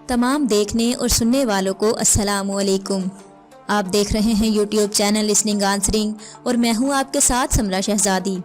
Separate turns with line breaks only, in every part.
तमाम देखने और सुनने वालों को अस्सलाम वालेकुम। आप देख रहे हैं यूट्यूब चैनल लिसनिंग आंसरिंग और मैं हूं आपके साथ समरा शहजादी।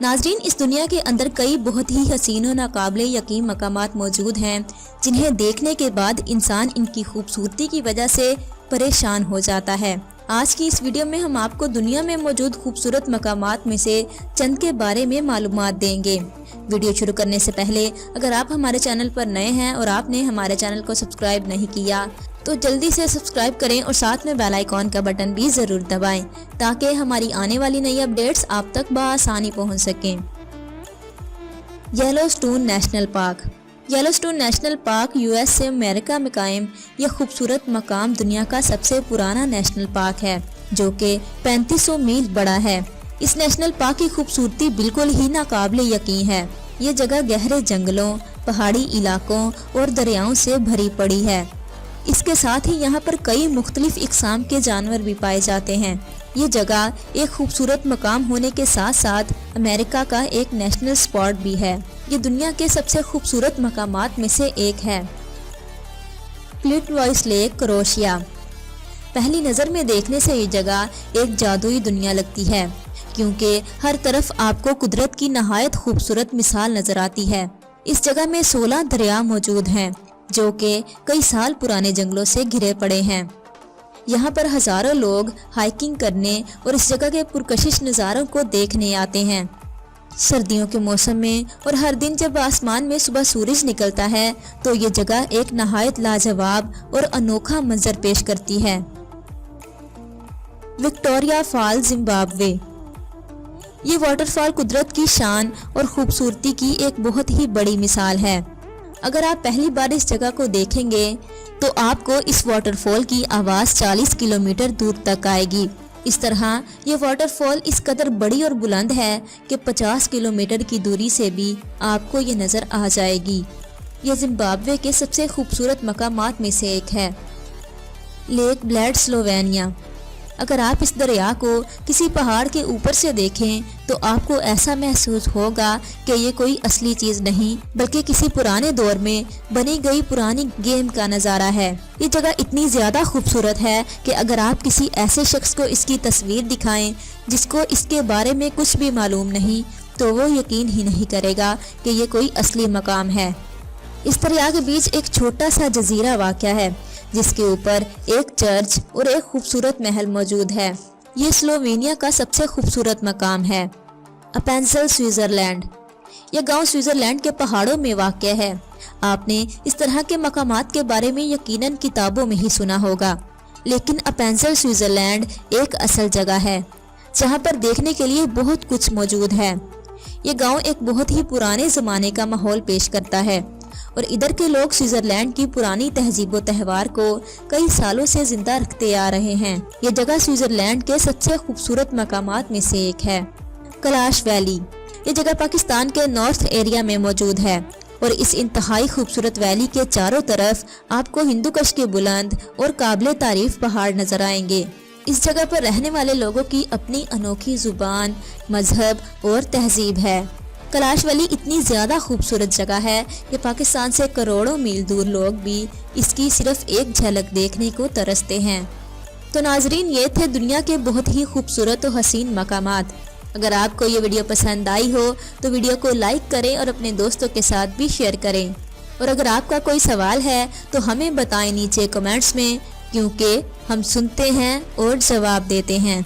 नाजरीन, इस दुनिया के अंदर कई बहुत ही हसीन और नाकाबिले यकीन मकामात मौजूद हैं जिन्हें देखने के बाद इंसान इनकी खूबसूरती की वजह से परेशान हो जाता है। आज की इस वीडियो में हम आपको दुनिया में मौजूद खूबसूरत मकामात में से चंद के बारे में मालूमात देंगे। वीडियो शुरू करने से पहले अगर आप हमारे चैनल पर नए हैं और आपने हमारे चैनल को सब्सक्राइब नहीं किया तो जल्दी से सब्सक्राइब करें और साथ में बेल आइकॉन का बटन भी ज़रूर दबाएं ताकि हमारी आने वाली नई अपडेट्स आप तक बआसानी पहुंच सकें। Yellowstone national park. Yellowstone national park US से अमेरिका में कायम यह खूबसूरत मकाम दुनिया का सबसे पुराना नेशनल पार्क है जो कि 3500 मील बड़ा है। इस नेशनल पार्क की खूबसूरती बिल्कुल ही नाकाबिले यकीन है। ये जगह गहरे जंगलों, पहाड़ी इलाकों और दरियाओं से भरी पड़ी है। इसके साथ ही यहाँ पर कई मुख्तलिफ इकसाम के जानवर भी पाए जाते हैं। ये जगह एक खूबसूरत मकाम होने के साथ साथ अमेरिका का एक नेशनल स्पॉट भी है। ये दुनिया के सबसे खूबसूरत मकामात में से एक है। क्लिटवाइस लेक, क्रोएशिया। पहली नज़र में देखने से ये जगह एक जादुई दुनिया लगती है क्योंकि हर तरफ आपको कुदरत की नहायत खूबसूरत मिसाल नजर आती है। इस जगह में 16 दरिया मौजूद हैं जो कि कई साल पुराने जंगलों से घिरे पड़े हैं। यहाँ पर हजारों लोग हाइकिंग करने और इस जगह के पुरकशिश नज़ारों को देखने आते हैं। सर्दियों के मौसम में और हर दिन जब आसमान में सुबह सूरज निकलता है तो ये जगह एक नहायत लाजवाब और अनोखा मंजर पेश करती है। Victoria fall, Zimbabwe. ये वाटरफॉल कुदरत की शान और खूबसूरती की एक बहुत ही बड़ी मिसाल है। अगर आप पहली बार इस जगह को देखेंगे तो आपको इस वाटरफॉल की आवाज़ 40 किलोमीटर दूर तक आएगी। इस तरह ये वाटरफॉल इस कदर बड़ी और बुलंद है कि 50 किलोमीटर की दूरी से भी आपको ये नज़र आ जाएगी। ये जिम्बाब्वे के सबसे खूबसूरत मकामात में से एक है। Lake blade, Slovenia. अगर आप इस दरिया को किसी पहाड़ के ऊपर से देखें तो आपको ऐसा महसूस होगा कि ये कोई असली चीज़ नहीं बल्कि किसी पुराने दौर में बनी गई पुरानी गेम का नज़ारा है। ये जगह इतनी ज़्यादा खूबसूरत है कि अगर आप किसी ऐसे शख्स को इसकी तस्वीर दिखाएं जिसको इसके बारे में कुछ भी मालूम नहीं तो वो यकीन ही नहीं करेगा कि ये कोई असली मकाम है। इस दरिया के बीच एक छोटा सा जजीरा वाक़या है जिसके ऊपर एक चर्च और एक खूबसूरत महल मौजूद है। ये स्लोवेनिया का सबसे खूबसूरत मकाम है। अपेंजल, स्विट्ज़रलैंड। यह गांव स्विट्ज़रलैंड के पहाड़ों में वाक़ है। आपने इस तरह के मकामात के बारे में यकीनन किताबों में ही सुना होगा, लेकिन अपेंजल, स्विट्ज़रलैंड एक असल जगह है जहां पर देखने के लिए बहुत कुछ मौजूद है। ये गाँव एक बहुत ही पुराने ज़माने का माहौल पेश करता है और इधर के लोग स्विट्ज़रलैंड की पुरानी तहजीब व त्यौहार को कई सालों से जिंदा रखते आ रहे हैं। ये जगह स्विट्ज़रलैंड के सबसे खूबसूरत मकामात में से एक है। कैलाश वैली। ये जगह पाकिस्तान के नॉर्थ एरिया में मौजूद है और इस इंतहाई खूबसूरत वैली के चारों तरफ आपको हिंदुकुश के बुलंद और काबिल तारीफ पहाड़ नजर आएंगे। इस जगह पर रहने वाले लोगों की अपनी अनोखी जुबान, मजहब और तहजीब है। कैलाश वैली इतनी ज़्यादा खूबसूरत जगह है कि पाकिस्तान से करोड़ों मील दूर लोग भी इसकी सिर्फ एक झलक देखने को तरसते हैं। तो नाजरीन, ये थे दुनिया के बहुत ही खूबसूरत और हसीन मकामात। अगर आपको ये वीडियो पसंद आई हो तो वीडियो को लाइक करें और अपने दोस्तों के साथ भी शेयर करें। और अगर आपका कोई सवाल है तो हमें बताएं नीचे कमेंट्स में, क्योंकि हम सुनते हैं और जवाब देते हैं।